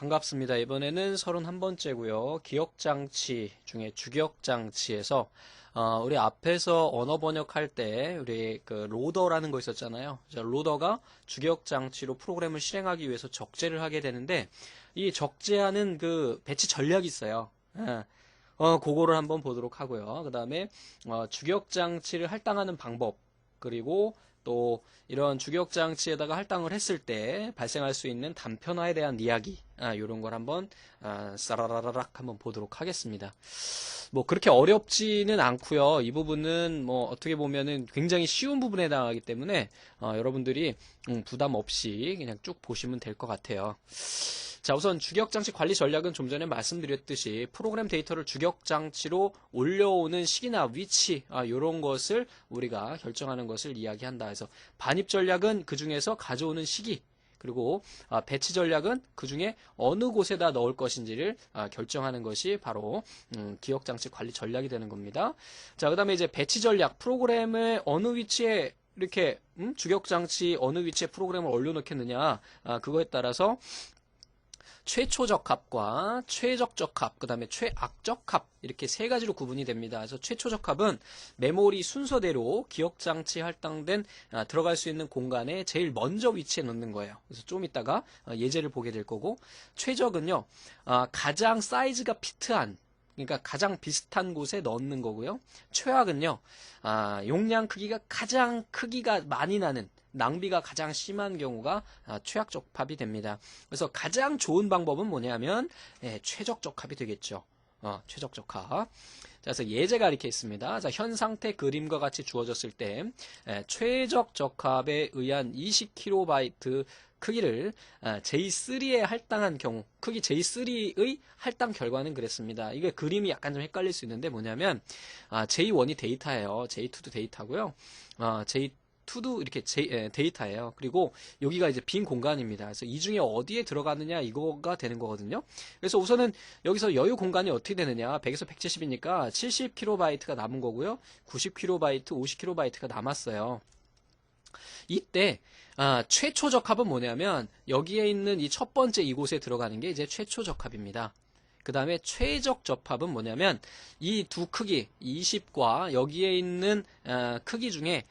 반갑습니다. 이번에는 31번째고요. 기억장치 중에 주기억장치에서 우리 앞에서 언어 번역할 때 우리 그 로더라는 거 있었잖아요. 로더가 주기억장치로 프로그램을 실행하기 위해서 적재를 하게 되는데 이 적재하는 그 배치 전략이 있어요. 예. 그거를 한번 보도록 하고요. 그 다음에 주기억장치를 할당하는 방법, 그리고 또 이런 주기억장치에다가 할당을 했을 때 발생할 수 있는 단편화에 대한 이야기, 이런 걸 한번 싸라라락 한번 보도록 하겠습니다. 뭐 그렇게 어렵지는 않고요. 이 부분은 뭐 어떻게 보면은 굉장히 쉬운 부분에 해당하기 때문에 여러분들이 부담 없이 그냥 쭉 보시면 될 것 같아요. 자, 우선 주기억장치 관리 전략은 좀 전에 말씀드렸듯이 프로그램 데이터를 주기억장치로 올려오는 시기나 위치, 이런 것을 우리가 결정하는 것을 이야기한다 해서, 반입 전략은 그 중에서 가져오는 시기, 그리고 배치 전략은 그 중에 어느 곳에다 넣을 것인지를 결정하는 것이 바로 기억장치 관리 전략이 되는 겁니다. 자, 그 다음에 이제 배치 전략, 프로그램을 어느 위치에 이렇게 주기억장치 어느 위치에 프로그램을 올려놓겠느냐, 그거에 따라서 최초 적합과 최적 적합, 그 다음에 최악 적합, 이렇게 세 가지로 구분이 됩니다. 그래서 최초 적합은 메모리 순서대로 기억장치 할당된 들어갈 수 있는 공간에 제일 먼저 위치해 놓는 거예요. 그래서 좀 이따가 예제를 보게 될 거고, 최적은요, 가장 사이즈가 피트한, 그러니까 가장 비슷한 곳에 넣는 거고요. 최악은요, 용량 크기가 가장 크기가 많이 나는, 낭비가 가장 심한 경우가 최악 적합이 됩니다. 그래서 가장 좋은 방법은 뭐냐면 최적 적합이 되겠죠. 최적 적합. 자, 그래서 예제가 이렇게 있습니다. 자, 현 상태 그림과 같이 주어졌을 때 최적 적합에 의한 20KB 크기를 J3에 할당한 경우, 크기 J3의 할당 결과는 그랬습니다. 이게 그림이 약간 좀 헷갈릴 수 있는데 뭐냐면 J1이 데이터예요. J2도 데이터고요. J2도 이렇게 데이터예요. 그리고 여기가 이제 빈 공간입니다. 그래서 이 중에 어디에 들어가느냐 이거가 되는 거거든요. 그래서 우선은 여기서 여유 공간이 어떻게 되느냐, 100에서 170이니까 70KB가 남은 거고요. 90KB, 50KB가 남았어요. 이때 최초 적합은 뭐냐면 여기에 있는 이 첫 번째 이곳에 들어가는 게 이제 최초 적합입니다. 그 다음에 최적 적합은 뭐냐면 이 두 크기 20과 여기에 있는 크기 중에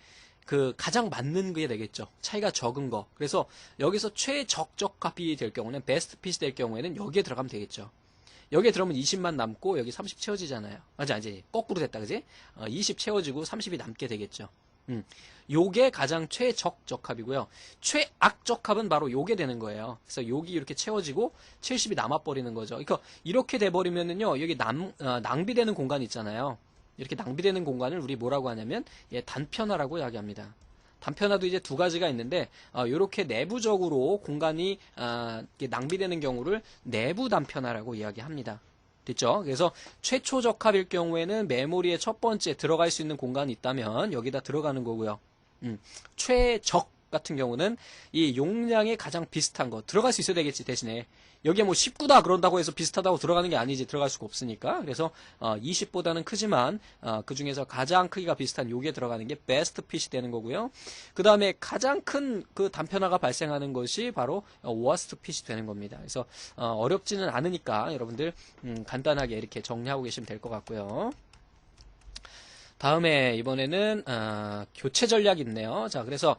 그 가장 맞는 게 되겠죠. 차이가 적은 거. 그래서 여기서 최적 적합이 될 경우는, 베스트 핏이 될 경우에는 여기에 들어가면 되겠죠. 여기에 들어오면 20만 남고 여기 30 채워지잖아요. 아니 거꾸로 됐다, 그지? 20 채워지고 30이 남게 되겠죠. 요게 가장 최적적합이고요. 최악적합은 바로 요게 되는 거예요. 그래서 여기 이렇게 채워지고 70이 남아버리는 거죠. 그러니까 이렇게 돼버리면은요, 여기 낭비되는 공간 있잖아요. 이렇게 낭비되는 공간을 우리 뭐라고 하냐면 단편화라고 이야기합니다. 단편화도 이제 두 가지가 있는데 이렇게 내부적으로 공간이 낭비되는 경우를 내부 단편화라고 이야기합니다. 됐죠? 그래서 최초 적합일 경우에는 메모리의 첫 번째 들어갈 수 있는 공간이 있다면 여기다 들어가는 거고요. 최적 같은 경우는 이 용량에 가장 비슷한 거 들어갈 수 있어야 되겠지. 대신에 여기에 뭐 19다 그런다고 해서 비슷하다고 들어가는 게 아니지. 들어갈 수가 없으니까. 그래서 20보다는 크지만 그 중에서 가장 크기가 비슷한 요게 들어가는 게 베스트 핏이 되는 거고요. 그 다음에 가장 큰 그 단편화가 발생하는 것이 바로 워스트 핏이 되는 겁니다. 그래서 어렵지는 않으니까 여러분들 간단하게 이렇게 정리하고 계시면 될 것 같고요. 다음에 이번에는 교체 전략이 있네요. 자, 그래서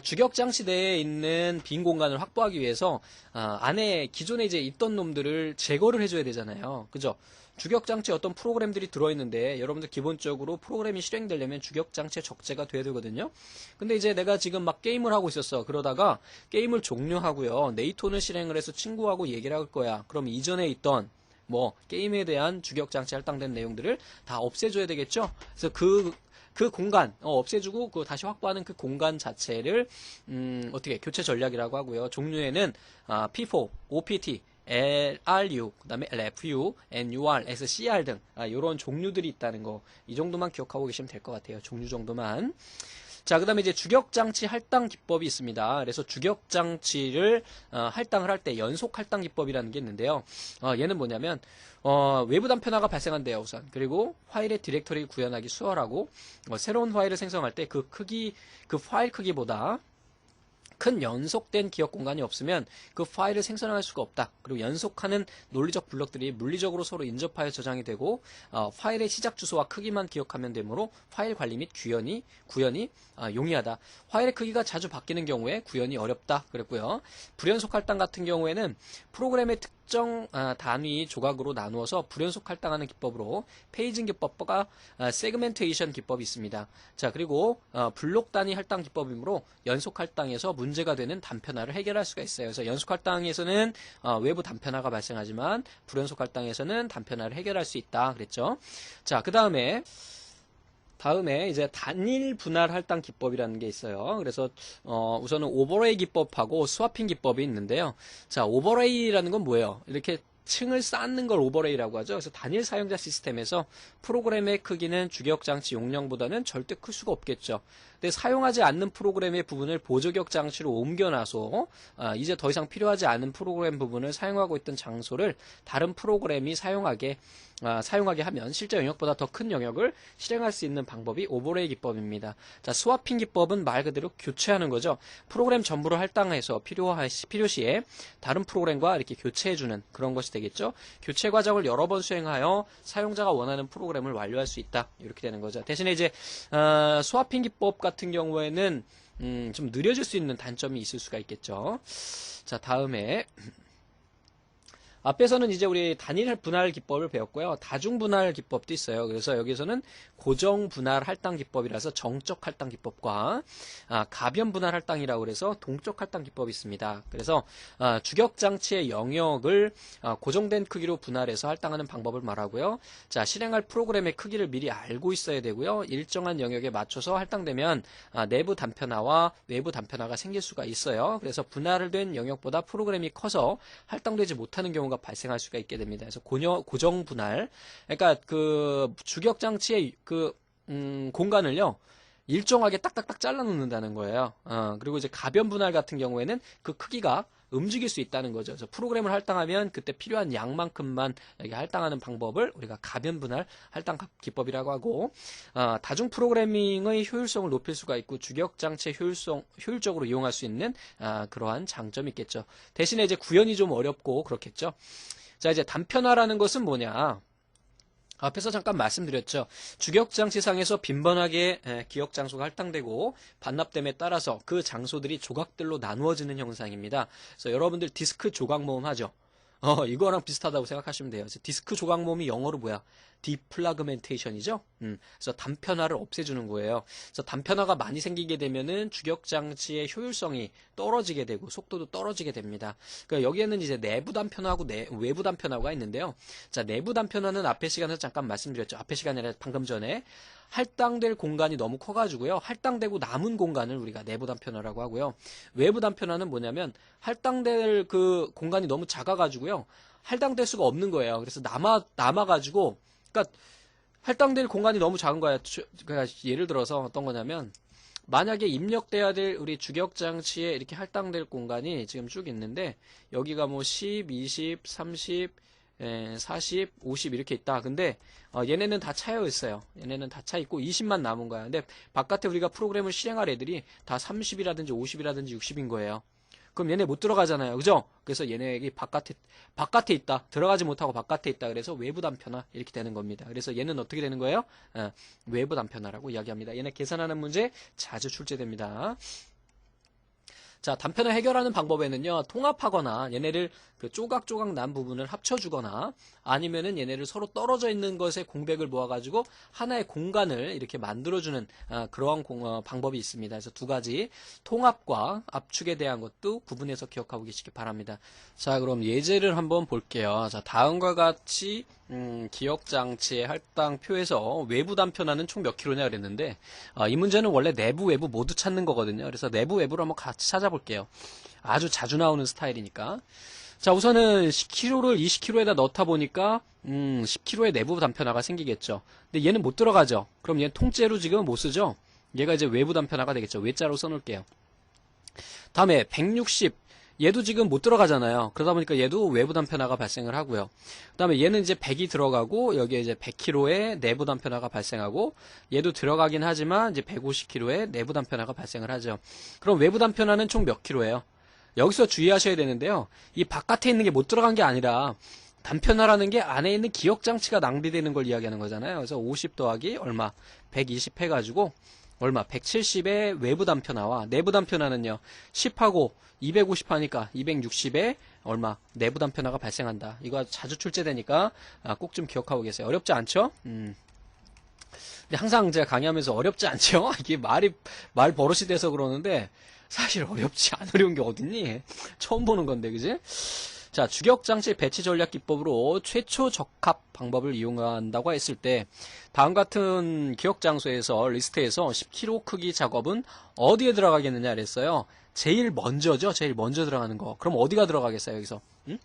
주기억장치 내에 있는 빈 공간을 확보하기 위해서 안에 기존에 이제 있던 놈들을 제거를 해줘야 되잖아요. 그죠? 주기억장치에 어떤 프로그램들이 들어있는데 여러분들 기본적으로 프로그램이 실행되려면 주기억장치에 적재가 돼야 되거든요. 근데 이제 내가 지금 막 게임을 하고 있었어. 그러다가 게임을 종료하고요, 네이톤을 실행을 해서 친구하고 얘기를 할 거야. 그럼 이전에 있던 뭐 게임에 대한 주기억장치 할당된 내용들을 다 없애줘야 되겠죠. 그래서 그 공간 없애주고 그 다시 확보하는 그 공간 자체를 어떻게 교체 전략이라고 하고요. 종류에는 P4, OPT, LRU, 그 다음에 LFU, NUR, SCR 등 이런 종류들이 있다는 거, 이 정도만 기억하고 계시면 될 것 같아요. 종류 정도만. 자, 그 다음에 이제 주기억장치 할당 기법이 있습니다. 그래서 주기억장치를 할당을 할 때 연속 할당 기법이라는 게 있는데요. 얘는 뭐냐면 외부 단편화가 발생한대요, 우선. 그리고 파일의 디렉터리 구현하기 수월하고 새로운 파일을 생성할 때 그 파일 크기보다 큰 연속된 기억 공간이 없으면 그 파일을 생성할 수가 없다. 그리고 연속하는 논리적 블록들이 물리적으로 서로 인접하여 저장이 되고 파일의 시작 주소와 크기만 기억하면 되므로 파일 관리 및 구현이 용이하다. 파일의 크기가 자주 바뀌는 경우에 구현이 어렵다. 그랬고요. 불연속 할당 같은 경우에는 프로그램의 특정 단위 조각으로 나누어서 불연속 할당하는 기법으로 페이징 기법과 세그멘테이션 기법이 있습니다. 자, 그리고 블록 단위 할당 기법이므로 연속 할당에서 문제가 되는 단편화를 해결할 수가 있어요. 그래서 연속 할당에서는 외부 단편화가 발생하지만 불연속 할당에서는 단편화를 해결할 수 있다. 그랬죠. 자, 그 다음에 이제 단일 분할 할당 기법이라는 게 있어요. 그래서 우선은 오버레이 기법하고 스와핑 기법이 있는데요. 자, 오버레이라는 건 뭐예요? 이렇게 층을 쌓는 걸 오버레이라고 하죠. 그래서 단일 사용자 시스템에서 프로그램의 크기는 주기억장치 용량보다는 절대 클 수가 없겠죠. 근데 사용하지 않는 프로그램의 부분을 보조기억 장치로 옮겨놔서 이제 더 이상 필요하지 않은 프로그램 부분을 사용하고 있던 장소를 다른 프로그램이 사용하게 하면 실제 영역보다 더 큰 영역을 실행할 수 있는 방법이 오버레이 기법입니다. 자, 스와핑 기법은 말 그대로 교체하는 거죠. 프로그램 전부를 할당해서 필요시에 다른 프로그램과 이렇게 교체해주는 그런 것이 되겠죠. 교체 과정을 여러 번 수행하여 사용자가 원하는 프로그램을 완료할 수 있다. 이렇게 되는 거죠. 대신에 이제 스와핑 기법 같은 경우에는 좀 느려질 수 있는 단점이 있을 수가 있겠죠. 자, 다음에 앞에서는 이제 우리 단일 분할 기법을 배웠고요. 다중 분할 기법도 있어요. 그래서 여기서는 고정 분할 할당 기법이라서 정적 할당 기법과 가변 분할 할당이라고 그래서 동적 할당 기법이 있습니다. 그래서 주격 장치의 영역을 고정된 크기로 분할해서 할당하는 방법을 말하고요. 자, 실행할 프로그램의 크기를 미리 알고 있어야 되고요. 일정한 영역에 맞춰서 할당되면 내부 단편화와 외부 단편화가 생길 수가 있어요. 그래서 분할된 영역보다 프로그램이 커서 할당되지 못하는 경우가 발생할 수가 있게 됩니다. 그래서 고정 분할, 그러니까 그 주격 장치의 공간을요 일정하게 딱딱딱 잘라 놓는다는 거예요. 그리고 이제 가변 분할 같은 경우에는 그 크기가 움직일 수 있다는 거죠. 그래서 프로그램을 할당하면 그때 필요한 양만큼만 이렇게 할당하는 방법을 우리가 가변 분할 할당 기법이라고 하고, 다중 프로그래밍의 효율성을 높일 수가 있고 주격 장치의 효율적으로 이용할 수 있는 그러한 장점이 있겠죠. 대신에 이제 구현이 좀 어렵고 그렇겠죠. 자, 이제 단편화라는 것은 뭐냐? 앞에서 잠깐 말씀드렸죠. 주격장치상에서 빈번하게 기억 장소가 할당되고 반납됨에 따라서 그 장소들이 조각들로 나누어지는 형상입니다. 그래서 여러분들 디스크 조각 모음 하죠. 이거랑 비슷하다고 생각하시면 돼요. 그래서 디스크 조각 모음이 영어로 뭐야? 디플라그멘테이션이죠. 그래서 단편화를 없애주는 거예요. 그래서 단편화가 많이 생기게 되면은 주격 장치의 효율성이 떨어지게 되고 속도도 떨어지게 됩니다. 그러니까 여기에는 이제 내부 단편화하고 외부 단편화가 있는데요. 자, 내부 단편화는 앞의 시간에서 잠깐 말씀드렸죠. 앞의 시간이 아니라 방금 전에 할당될 공간이 너무 커가지고요. 할당되고 남은 공간을 우리가 내부 단편화라고 하고요. 외부 단편화는 뭐냐면 할당될 그 공간이 너무 작아가지고요. 할당될 수가 없는 거예요. 그래서 남아가지고, 그러니까 할당될 공간이 너무 작은 거야. 그러니까 예를 들어서 어떤 거냐면, 만약에 입력돼야 될 우리 주격 장치에 이렇게 할당될 공간이 지금 쭉 있는데, 여기가 뭐 10, 20, 30, 40, 50 이렇게 있다. 근데 얘네는 다 차여 있어요. 얘네는 다 차 있고 20만 남은 거야. 근데 바깥에 우리가 프로그램을 실행할 애들이 다 30이라든지 50이라든지 60인 거예요. 그럼 얘네 못 들어가잖아요. 그죠? 그래서 얘네가 바깥에 있다. 들어가지 못하고 바깥에 있다. 그래서 외부 단편화 이렇게 되는 겁니다. 그래서 얘는 어떻게 되는 거예요? 외부 단편화라고 이야기합니다. 얘네 계산하는 문제 자주 출제됩니다. 자, 단편화 해결하는 방법에는요, 통합하거나 얘네를 그 조각조각 난 부분을 합쳐주거나 아니면은 얘네를 서로 떨어져 있는 것에 공백을 모아가지고 하나의 공간을 이렇게 만들어주는 그러한 방법이 있습니다. 그래서 두 가지 통합과 압축에 대한 것도 구분해서 기억하고 계시기 바랍니다. 자, 그럼 예제를 한번 볼게요. 자, 다음과 같이 기억장치의 할당표에서 외부 단편화는 총 몇 킬로냐 그랬는데 이 문제는 원래 내부 외부 모두 찾는 거거든요. 그래서 내부 외부를 한번 같이 찾아볼게요. 아주 자주 나오는 스타일이니까. 자, 우선은 10kg를 20kg에다 넣다 보니까 10kg의 내부 단편화가 생기겠죠. 근데 얘는 못 들어가죠. 그럼 얘는 통째로 지금 못 쓰죠. 얘가 이제 외부 단편화가 되겠죠. 외자로 써놓을게요. 다음에 160 얘도 지금 못 들어가잖아요. 그러다 보니까 얘도 외부 단편화가 발생을 하고요. 그 다음에 얘는 이제 100이 들어가고 여기에 이제 100kg의 내부 단편화가 발생하고 얘도 들어가긴 하지만 이제 150kg의 내부 단편화가 발생을 하죠. 그럼 외부 단편화는 총 몇 킬로예요? 여기서 주의하셔야 되는데요. 이 바깥에 있는 게 못 들어간 게 아니라 단편화라는 게 안에 있는 기억장치가 낭비되는 걸 이야기하는 거잖아요. 그래서 50 더하기 얼마? 120 해가지고 얼마? 170의 외부 단편화와 내부 단편화는요. 10하고 250 하니까 260에 얼마? 내부 단편화가 발생한다. 이거 자주 출제되니까 꼭 좀 기억하고 계세요. 어렵지 않죠? 근데 항상 제가 강의하면서 어렵지 않죠? 이게 말 버릇이 돼서 그러는데 사실 어렵지 않으려운 게 어딨니? 처음 보는 건데, 그지? 자, 주격장치 배치 전략 기법으로 최초 적합 방법을 이용한다고 했을 때 다음 같은 기억 장소에서 리스트에서 10kg 크기 작업은 어디에 들어가겠느냐 그랬어요. 제일 먼저죠. 제일 먼저 들어가는 거. 그럼 어디가 들어가겠어요, 여기서? 응?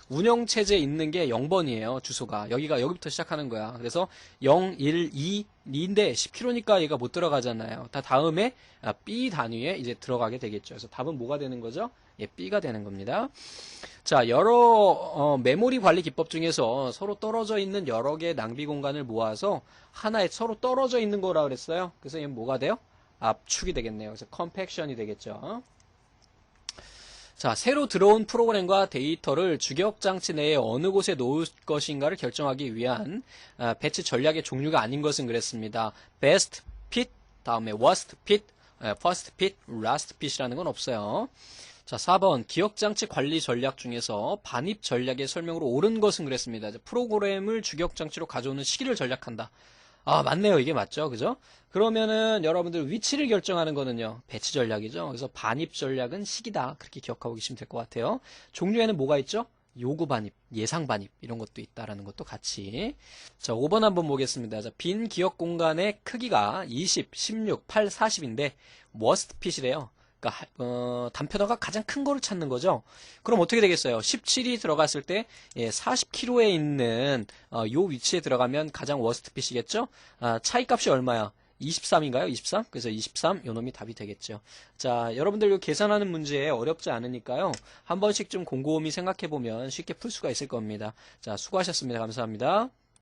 운영체제에 있는 게 0번이에요, 주소가. 여기부터 시작하는 거야. 그래서 0, 1, 2인데 10kg니까 얘가 못 들어가잖아요. 다 다음에 B 단위에 이제 들어가게 되겠죠. 그래서 답은 뭐가 되는 거죠? 예, B가 되는 겁니다. 자, 여러 메모리 관리 기법 중에서 서로 떨어져 있는 여러 개의 낭비 공간을 모아서 하나에 서로 떨어져 있는 거라 그랬어요. 그래서 얘는 뭐가 돼요? 압축이 되겠네요. 그래서 컴팩션이 되겠죠. 자, 새로 들어온 프로그램과 데이터를 주격장치 내에 어느 곳에 놓을 것인가를 결정하기 위한 배치 전략의 종류가 아닌 것은 그랬습니다. best fit, 다음에 worst fit, first fit, last fit이라는 건 없어요. 자, 4번 기억장치 관리 전략 중에서 반입 전략의 설명으로 옳은 것은 그랬습니다. 프로그램을 주격장치로 가져오는 시기를 전략한다. 아, 맞네요. 이게 맞죠. 그죠? 그러면은 여러분들 위치를 결정하는 거는요. 배치 전략이죠. 그래서 반입 전략은 시기다. 그렇게 기억하고 계시면 될 것 같아요. 종류에는 뭐가 있죠? 요구 반입, 예상 반입 이런 것도 있다라는 것도 같이. 자, 5번 한번 보겠습니다. 자, 빈 기억 공간의 크기가 20, 16, 8, 40인데 worst fit이래요. 그러니까 단편화가 가장 큰 거를 찾는 거죠. 그럼 어떻게 되겠어요? 17이 들어갔을 때 40kg에 있는 요 위치에 들어가면 가장 워스트 핏이겠죠? 차이값이 얼마야? 23인가요? 23? 그래서 23 요놈이 답이 되겠죠. 자, 여러분들 이거 계산하는 문제 어렵지 않으니까요. 한 번씩 좀 곰곰이 생각해 보면 쉽게 풀 수가 있을 겁니다. 자, 수고하셨습니다. 감사합니다.